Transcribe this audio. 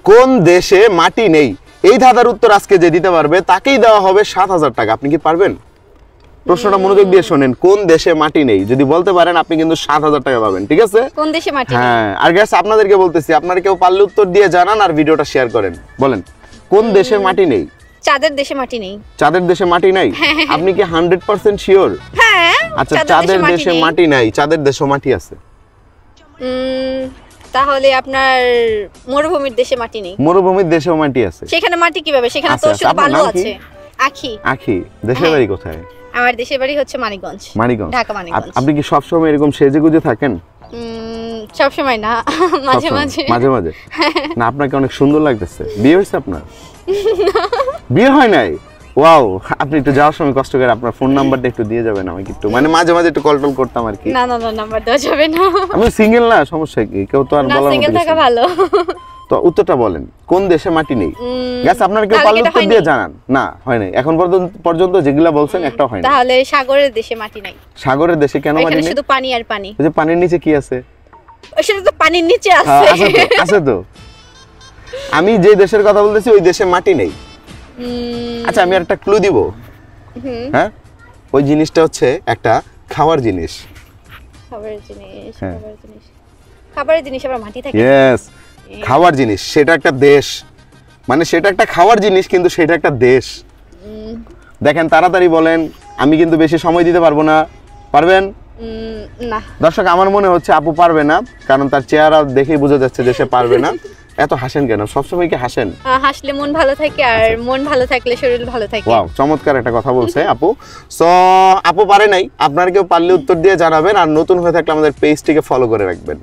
কোন দেশে মাটি নেই? এই ধাঁধার উত্তর আজকে যে দিতে পারবে তাকেই দেওয়া হবে 7,000 টাকা। আপনি কি পারবেন? প্রশ্নটা মনোযোগ দিয়ে শোনেন, কোন দেশে মাটি নেই যদি বলতে পারেন আপনি কিন্তু 7,000 টাকা পাবেন, ঠিক আছে? কোন দেশে মাটি নেই? হ্যাঁ, আর গাইস আপনাদেরকে বলতেছি, আপনারা কেউ পারলে উত্তর দিয়ে জানান আর ভিডিওটা শেয়ার করেন। বলেন, কোন দেশে মাটি নেই? চাঁদের দেশে মাটি নেই। চাঁদের দেশে মাটি নাই? আপনি কি 100% শিওর? হ্যাঁ। আচ্ছা, চাঁদের দেশে মাটি নাই, চাঁদের দেশে মাটি আছে। তাহলে আপনার মরুভূমির দেশে মাটি নেই। মরুভূমির দেশেও মাটি আছে। সেখানে মাটি কিভাবে? সেখানে তো শুধু বালু আছে। আখি। আখি। দেশের বাড়ি কোথায়? আমার দেশের বাড়ি হচ্ছে মানিকগঞ্জ। মানিকগঞ্জ, ঢাকা মানিকগঞ্জ। আপনি কি সব সময় এরকম সেজেগুজে থাকেন? সব সময় না, মাঝে মাঝে। মাঝে মাঝে না, আপনাকে অনেক সুন্দর লাগতেছে। বিয়ে হয়েছে আপনার? বিয়ে হয় নাই? ওয়াও, আপনি একটু যাওয়ার সময় কষ্ট করে আপনার ফোন নাম্বারটা একটু দিয়ে যাবেন আমাকে, একটু মানে মাঝে মাঝে একটু কল টল করতাম আর কি। না না না, নাম্বার দেওয়া যাবে না। আমি সিঙ্গেল না, সমস্যা কি? কেউ তো আর বলার মতো সিঙ্গেল থাকা ভালো। তো উত্তরটা বলেন, কোন দেশে মাটি নেই? গাইস আপনারা কেউ পারলে উত্তর দিয়ে জানান। না, হয় নাই এখন পর্যন্ত যেগুলা বলছেন একটাও হয় না। তাহলে সাগরের দেশে মাটি নাই। সাগরের দেশে কেন মাটি নেই? শুধু পানি আর পানি। ওই যে পানির নিচে কি আছে? সেটা তো পানির নিচে আছে। আছে তো। আমি যে দেশের কথা বলতেছি ওই দেশে মাটি নেই। আচ্ছা, আমি আর একটা ক্লু দিব। হ্যাঁ, ওই জিনিসটা হচ্ছে একটা খাওয়ার জিনিস। খাবারের জিনিস, খাবারের জিনিস আবার মাটি থাকে? ইয়েস, খাওয়ার জিনিস। সেটা একটা দেশ, মানে সেটা একটা খাওয়ার জিনিস কিন্তু সেটা একটা দেশ। দেখেন, তাড়াতাড়ি বলেন, আমি কিন্তু বেশি সময় দিতে পারবো না। পারবেন? না। দর্শক, আমার মনে হচ্ছে আপু পারবে না, কারণ তার চেহারা দেখেই বোঝা যাচ্ছে যে সে পারবে না। এত হাসেন কেন? সবসময় কি হাসেন? হাসলে মন ভালো থাকে, আর মন ভালো থাকলে শরীর ভালো থাকে। ওয়াও, চমৎকার একটা কথা বলছে আপু। সো আপু পারে নাই, আপনারা কেউ পারলে উত্তর দিয়ে জানাবেন, আর নতুন হয়ে থাকলে আমাদের পেজটিকে ফলো করে রাখবেন।